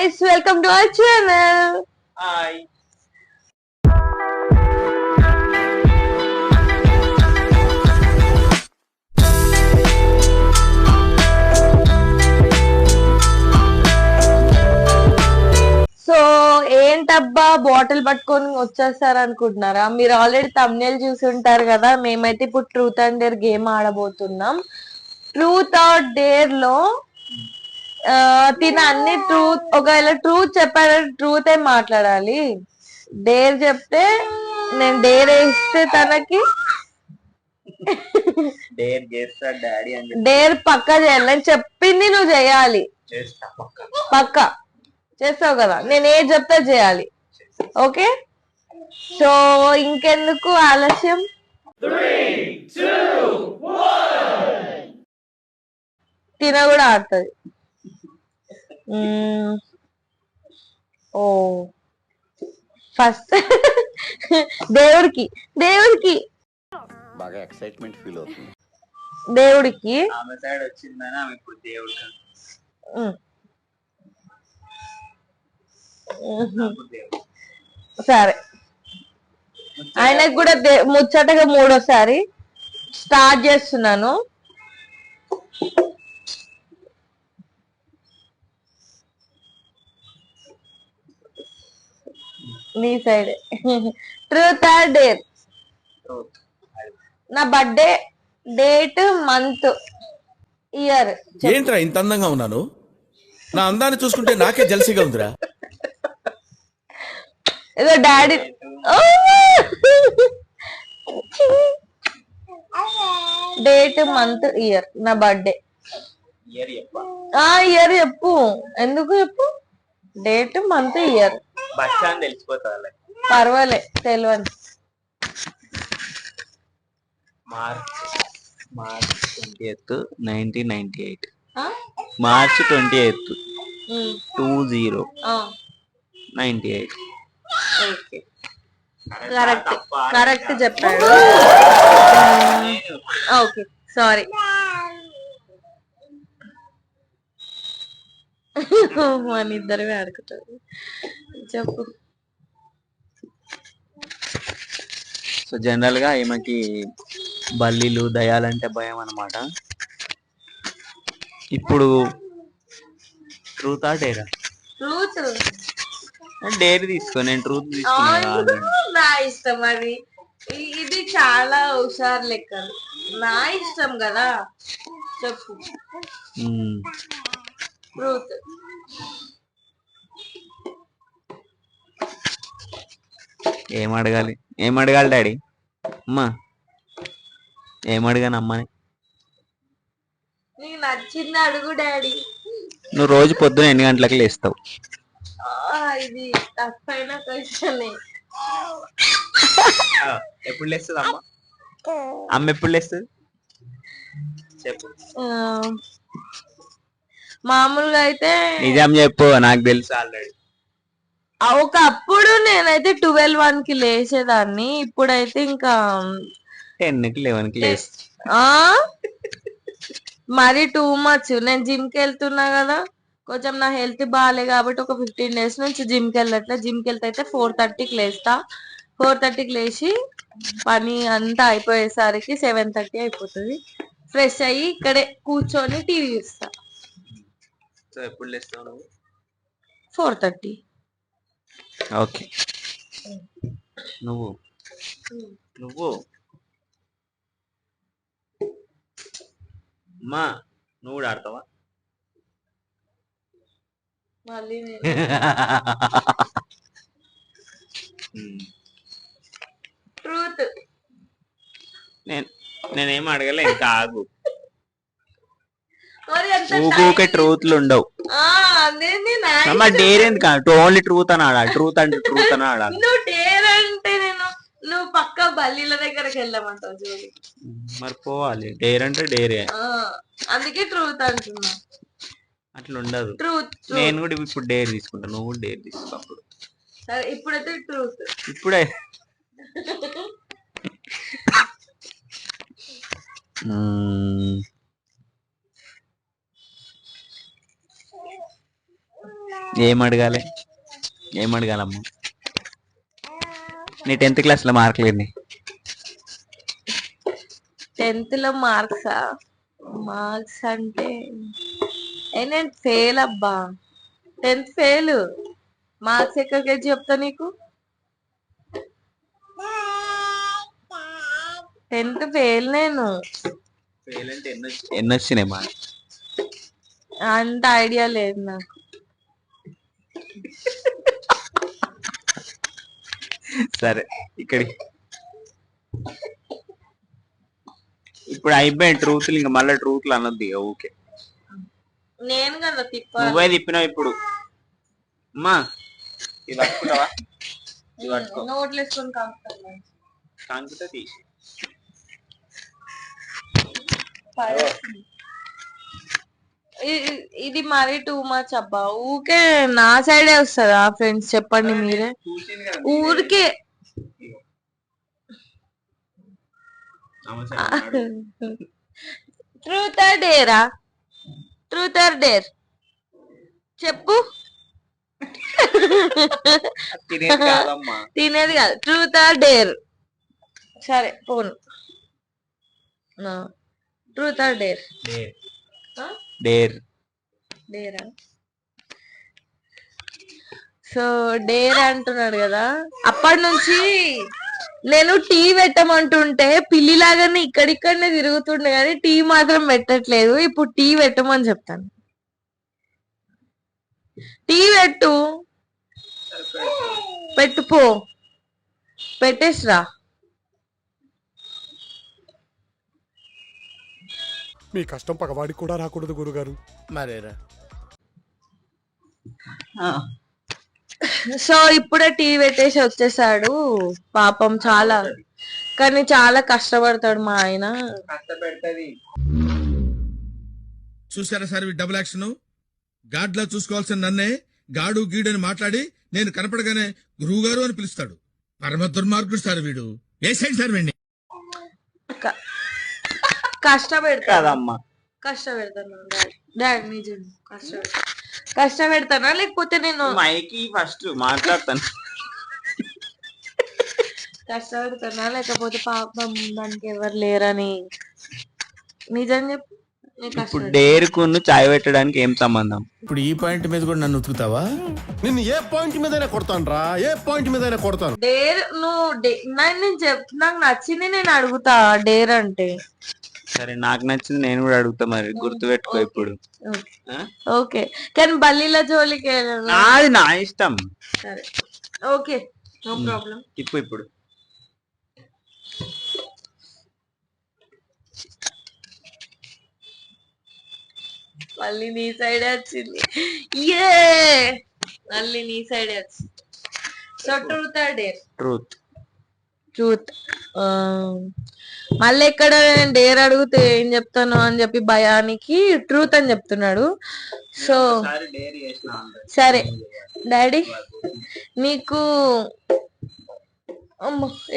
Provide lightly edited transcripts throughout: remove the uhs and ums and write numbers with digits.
guys, welcome to our channel. Hi. So ఏంటబ్బా bottle పట్టుకొని వచ్చేస్తారు అనుకుంటున్నారా? మీరు ఆల్రెడీ thumbnail చూసి ఉంటారు కదా. మేమైతే ఇప్పుడు ట్రూత్ అండ్ డేర్ గేమ్ ఆడబోతున్నాం. ట్రూత్ ఆర్ డేర్ లో తిన అన్ని ట్రూత్, ఒకవేళ ట్రూత్ చెప్పారంటే ట్రూత్ ఏ మాట్లాడాలి. డేర్ చెప్తే నేను డేర్ వేస్తే తనకి డేర్ చేస్తా డాడీ అని డేర్ పక్కా చేయాలి. నేను చెప్పింది నువ్వు చేయాలి. చేస్తా పక్కా చేస్తావు కదా, నేను ఏది చెప్తా చేయాలి. ఓకే, సో ఇంకెందుకు ఆలస్యం, తిన కూడా ఆడుతుంది. ఓ ఫస్ట్ దేవుడికి దేవుడికి బాగా ఎక్సైట్మెంట్ ఫీల్ అవుతుంది. దేవుడికి ఆమె సైడ్ వచ్చిందని ఆమె ఇప్పుడు దేవుడు సరే, ఆయనకు కూడా ముచ్చటగా మూడోసారి స్టార్ట్ చేస్తున్నాను. నీ సైడ్ ట్రూత్ ఆర్ డేర్? నా బర్త్డే డేట్, మంత్, ఇయర్. ఏంట్రా ఇంత అందంగా ఉన్నాను? నా అందాన్ని చూసుకుంటే నాకే జల్సీగా ఉందిరా. ఏదో డాడీ డేట్, మంత్, ఇయర్, నా బర్త్డే. ఇయర్ చెప్పు. ఎందుకు చెప్పు? డేట్, మంత్, ఇయర్ బచ్చా అని తెలిసిపోతుంది. పర్వాలే, తెలియని. March 20th 1998. March 20th 2098. Okay, correct correct చెప్పాడు. Okay, sorry. మన ఇద్దరమే ఆడుకుంటారు. చెప్పు. సో జనరల్ గా ఈమెకి బల్లీలు, దయాలంటే భయం అన్నమాట. ఇప్పుడు ట్రూత్ ఆ డేరా? ట్రూత్. డేర్ తీసుకో, నేను ట్రూత్ తీసుకున్నా. నా ఇష్టం అది. ఇది చాలా హుషారు లెక్కలు. నా ఇష్టం కదా, చెప్పు. ట్రూత్. ఏం అడగాలి డాడీ? అమ్మా ఏం అడిగాను అమ్మని? నీకు నచ్చింది అడుగు డాడీ. నువ్వు రోజు పొద్దున ఎన్ని గంటలకు లేస్తావు? ఇది తప్పైన క్వశ్చన్. ఎప్పుడు లేస్తుంది అమ్మ ఎప్పుడు లేస్తుంది చెప్పు. మామూలుగా అయితే నిజం చెప్పు, నాకు తెలుసు ఆల్రెడీ. ఒకప్పుడు నేనైతే 12-1 కి లేచేదాన్ని. ఇప్పుడైతే ఇంకా 10కి 11కి లేస్తా. మరి టూ మచ్. నేను జిమ్ కి వెళ్తున్నా కదా, కొంచెం నా హెల్త్ బాగాలే కాబట్టి ఒక 15 days నుంచి జిమ్ కి వెళ్ళట్లే. జిమ్ కి వెళ్తే అయితే 4:30కి లేస్తా. 4:30కి లేచి పని అంతా అయిపోయేసరికి 7:30 అయిపోతుంది. ఫ్రెష్ అయ్యి ఇక్కడే కూర్చొని టీవీ చూస్తా. ఎప్పుడు లేస్తావు నువ్వు? 4:30. ఓకే, నువ్వు అమ్మా నువ్వు కూడా ఆడతావా? మళ్ళీ ట్రూత్. నేనేం అడగలే, ఇంకా ఆగు. ఊకే ట్రూత్లు ఉండవు. అమ్మ డేర్ ఎందుకు? ఓన్లీ ట్రూత్ అని ఆడాలి. ట్రూత్ అంటే ట్రూత్ అని ఆడాలి. నువ్వు డేర్ అంటే నువ్వు పక్క బల్లీల దగ్గరకు వెళ్ళమంటావు జోలి. మరి పోవాలి. డేర్ అంటే డేరే, అందుకే ట్రూత్ అంటున్నా. అట్లా ఉండదు. ట్రూత్. నేను కూడా ఇప్పుడు డేర్ తీసుకుంటా, నువ్వు కూడా డేర్ తీసుకో. అప్పుడు సరే, ఇప్పుడైతే ట్రూత్. ఇప్పుడే ఏం అడగాలి? ఏం అడగాలమ్మా? నీ 10th క్లాస్ లో మార్కులు ఎన్ని? 10th లో మార్క్సా? మార్క్స్ అంటే నేను ఫెయిల్ అబ్బా. 10th fail. మార్క్స్ ఎక్కడికి చెప్తా నీకు? 10th ఫెయిల్ నేను. ఫెయిల్ అంటే ఎన్ని వచ్చినాయి మార్క్స్? అంత ఐడియా లేదు నాకు. సరే ఇక్కడి ఇప్పుడు అయిపోయాయి ట్రూత్లు, ఇంకా మళ్ళీ ట్రూత్లు అనొద్దు ఇక. ఓకే, నేను కదా నువ్వే తిప్పినావు ఇప్పుడు. అమ్మా ఇది పట్టుకుంటావా? ఇది పట్టుకో. నోట్లు వేసుకొని కాంకుతా తీసి ఇది మరీ టూ మచ్ అబ్బా. ఊకే నా సైడే వస్తుందా ఫ్రెండ్స్? చెప్పండి మీరే. ఊరికే ట్రూత్ ఆర్ డేరా? ట్రూత్ ఆర్ డేర్ చెప్పు. తినేది కాదు, ట్రూత్ ఆర్ డేర్. సరే పోను. Truth or dare? డేర్. డేరా? సో డేర్ అంటున్నాడు కదా. అప్పటి నుంచి నేను టీ పెట్టమంటుంటే పిల్లిలాగానే ఇక్కడిక్కడనే తిరుగుతుండే కానీ టీ మాత్రం పెట్టట్లేదు. ఇప్పుడు టీ పెట్టమని చెప్తాను. టీ పెట్టుపో, పెట్టేసిరా. మీ కష్టం పగవాడికి కూడా రాకూడదు గురుగారు. మరేరా. సో ఇప్పుడే టీ పెట్టేసి వచ్చేసాడు పాపం. చాలా కానీ చాలా కష్టపడతాడు మా ఆయన. చూసారా సార్ ఈ డబుల్ యాక్షన్? గాడ్ లా చూసుకోవాల్సిన నన్నే గాడు గీడని మాట్లాడి నేను కనపడగానే గురువు గారు అని పిలుస్తాడు. పరమ దుర్మార్గుడు సార్ వీడు. ఏ సైడ్ సార్ వీడిని? కష్టపెడతాదమ్మా. కష్టపెడతాను డాడీ, నిజం కష్టపెడతానా? లేకపోతే నేను మైకి ఫస్ట్ మాట్లాడతాను. కష్టపెడతానా లేకపోతే పాపం దానికి ఎవరు లేరని? నిజం చెప్పు. ఇప్పుడు డేరుకును చాయ్ పెట్టడానికి ఏం సంబంధం? ఇప్పుడు ఈ పాయింట్ మీద కూడా నన్ను ఉతుకుతావా? నిన్ను ఏ పాయింట్ మీదైనా కొడతాను రా, ఏ పాయింట్ మీదైనా కొడతాను. డేర్ నువ్వు నాకు నచ్చింది నేను అడుగుతా. డేర్ అంటే సరే, నాకు నచ్చింది నేను కూడా అడుగుతా. మరి గుర్తు పెట్టుకో ఇప్పుడు. ఓకే, కానీ బల్లీల జోలికి అది నా ఇష్టం. సరే ఓకే, నో ప్రాబ్లం. ఇప్పుడు మళ్ళీ నీ సైడే వచ్చింది. మళ్ళీ నీ సైడే వచ్చింది. So truth or dare? Truth. Truth. మళ్ళీ ఎక్కడ నేను డేర్ అడిగితే ఏం చెప్తాను అని చెప్పి భయానికి ట్రూత్ అని చెప్తున్నాడు. సో సరే డాడీ, నీకు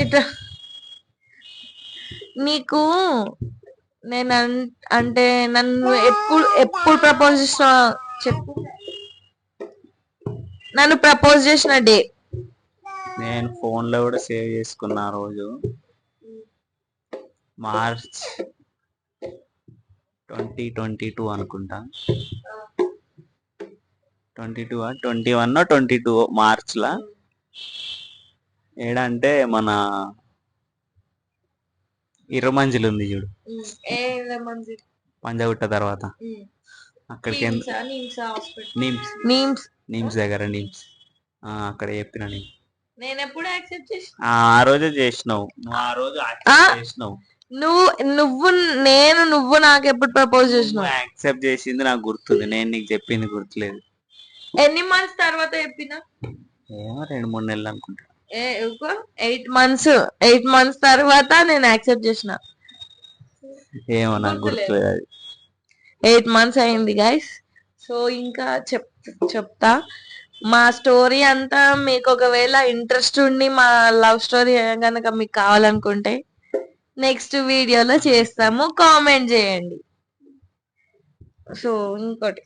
ఇట్లా నీకు నేను అంటే నన్ను ఎప్పుడు ప్రపోజ్ చేసిన చెప్పు. నన్ను ప్రపోజ్ చేసిన డే నేను ఫోన్ లో కూడా సేవ్ చేసుకున్నా. రోజు మార్చ్ 2022 అనుకుంటా. 22 21 22 మార్చ్ లా. ఏడంటే మన ఇర్రమంజిల్ ఉంది చూడు, పంజగుట్ట తర్వాత అక్కడికి నీమ్స్ దగ్గర అక్కడ చెప్పిన నేను ఎప్పుడు యాక్సెప్ట్ చేసిన? ఆ రోజే చేసినావు నువ్వు. ఆ రోజు చేసినావు నువ్వు నాకు ఎప్పుడు ప్రపోజ్ చేసినావు? యాక్సెప్ట్ చేసింది నాకు గుర్తుంది, నేను నీకు చెప్పింది గుర్తులేదు. ఎన్ని మంత్స్ తర్వాత చెప్పినా? ఏమో 2-3 నెలలు అనుకుంటా. 8 months తర్వాత నేను యాక్సెప్ట్ చేసిన. ఏమో నాకు గుర్తులేదు. అది 8 months అయింది గైస్. సో ఇంకా చెప్తా మా స్టోరీ అంతా. మీకు ఒకవేళ ఇంట్రెస్ట్ ఉండి మా లవ్ స్టోరీ కనుక మీకు కావాలనుకుంటే నెక్స్ట్ వీడియోలో చేస్తాము, కామెంట్ చేయండి. సో ఇంకోటి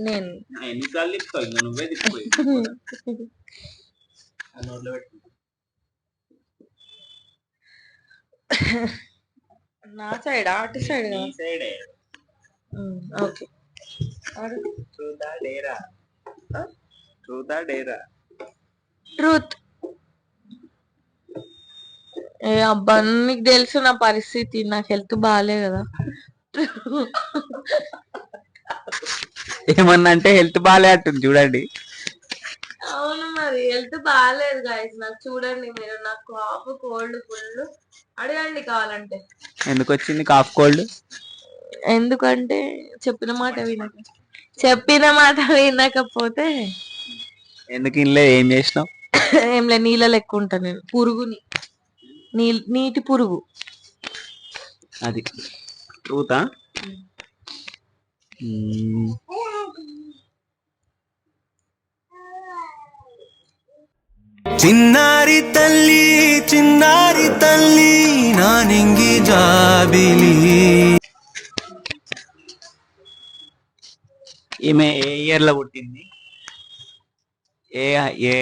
నేను ఎన్నిసార్లు తిప్పుతావు ఇంకా నువ్వే తిప్పిపోయి నోట్లో పెట్టు. నా సైడ్ అటు సైడ్ నీ సైడే. Okay truth. ఏ అబ్బా నీకు తెలుసు నా పరిస్థితి, నాకు హెల్త్ బాగాలే కదా. ఏమన్నా అంటే హెల్త్ బాగాలే అంటుంది చూడండి. అవును మరి హెల్త్ బాగాలేదు గైస్ నాకు. చూడండి మీరు, నాకు కాఫ్ కోల్డ్ ఫుల్. అడగండి కావాలంటే. ఎందుకు వచ్చింది కాఫ్ కోల్డ్? ఎందుకంటే చెప్పిన మాట వినకపోతే. ఎందుకు ఇన్లే? ఏం చేసినావు? ఏం లే, నీళ్ళ ఎక్కువ ఉంటా నేను. పురుగుని, నీటి పురుగు. అది ట్రూతా? చిన్నారి తల్లి నా నింగి జాబిలి. ఈమె ఏ ఇయర్ లో పుట్టింది? ఏ ఏ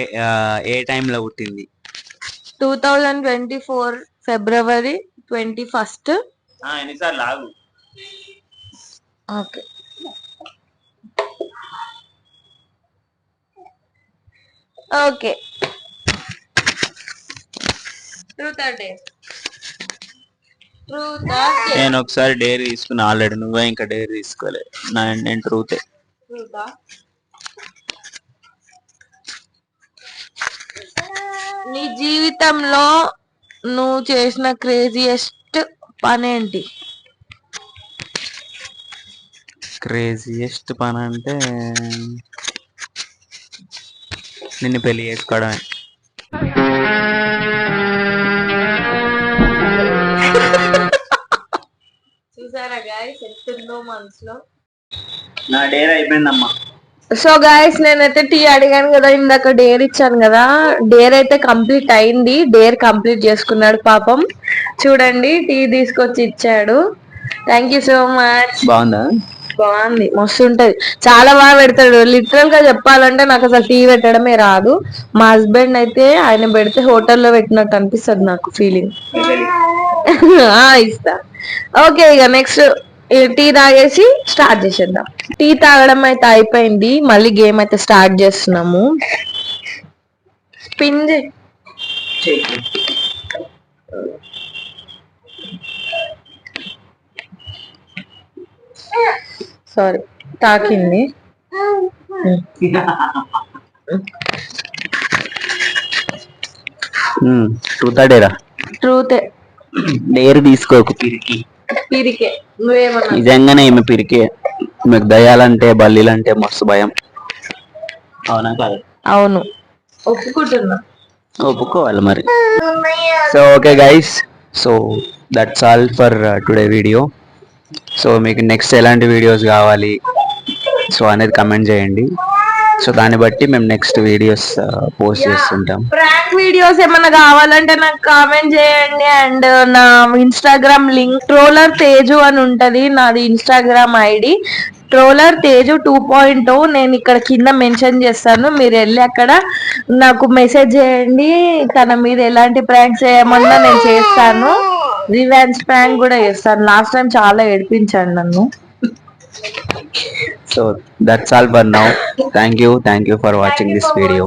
ఏ టైంలో పుట్టింది? 2024 February 21. ఎన్నిసార్లు ఆగు. Okay okay. నేను ఒకసారి డేర్ తీసుకున్నా ఆల్రెడీ, నువ్వే ఇంకా డేర్ తీసుకోలే. నేను ట్రూతే. నీ జీవితంలో నువ్వు చేసిన క్రేజియెస్ట్ పనేంటి? క్రేజియెస్ట్ పని అంటే నిన్ను పెళ్లి చేసుకోవడమే. చూసారా గాయ్స్ ఎట్టుందో మనసులో. నా డేర్ అయిపోయిందమ్మా. సో గాయస్ నేనైతే టీ అడిగాను కదా ఇందాక, డేర్ ఇచ్చాను కదా. డేర్ అయితే కంప్లీట్ అయింది. డేర్ కంప్లీట్ చేసుకున్నాడు పాపం. చూడండి టీ తీసుకొచ్చి ఇచ్చాడు. Thank you so much. బాగుందా? బాగుంది, మస్తు ఉంటది, చాలా బాగా పెడతాడు. లిటరల్ గా చెప్పాలంటే నాకు అసలు టీ పెట్టడమే రాదు. మా హస్బెండ్ అయితే ఆయన పెడితే హోటల్లో పెట్టినట్టు అనిపిస్తుంది నాకు ఫీలింగ్. ఇస్తా. ఓకే ఇక నెక్స్ట్ టీ తాగేసి స్టార్ట్ చేసేద్దాం. టీ తాగడం అయితే అయిపోయింది, మళ్ళీ గేమ్ అయితే స్టార్ట్ చేస్తున్నాము. స్పిన్ సారీ తాకింది. ట్రూతా డేరా? ట్రూతే. డేర్ తీసుకోకు, పిరికి. పిరికే నువ్వేమన్నా? నిజంగానే ఈమె పిరికే. మీకు దయ్యాలంటే బల్లీలంటే మస్తు భయం. అవునా కాదు? అవును, ఒప్పుకుంటున్నా. ఒప్పుకోవాలి మరి. So okay guys, so that's all for today video. So మీకు నెక్స్ట్ ఎలాంటి వీడియోస్ కావాలి సో అనేది కమెంట్ చేయండి. సో దాన్ని బట్టి మేము నెక్స్ట్ వీడియోస్ పోస్ట్ చేస్తుంటాం. ప్రాంక్ వీడియోస్ ఏమైనా కావాలంటే నాకు కామెంట్ చేయండి. అండ్ నా ఇన్స్టాగ్రామ్ లింక్ ట్రోలర్ తేజు అని ఉంటది, నాది ఇన్స్టాగ్రామ్ ఐడి ట్రోలర్ తేజు 2.0. నేను ఇక్కడ కింద మెన్షన్ చేస్తాను, మీరు వెళ్ళి అక్కడ నాకు మెసేజ్ చేయండి. తన మీద ఎలాంటి ప్రాంక్స్ చేయమన్నా నేను చేస్తాను. రివెంజ్ ప్రాంక్ కూడా చేస్తాను. లాస్ట్ టైం చాలా ఏడిపించాను నన్ను. So that's all for now. Thank you for watching this video.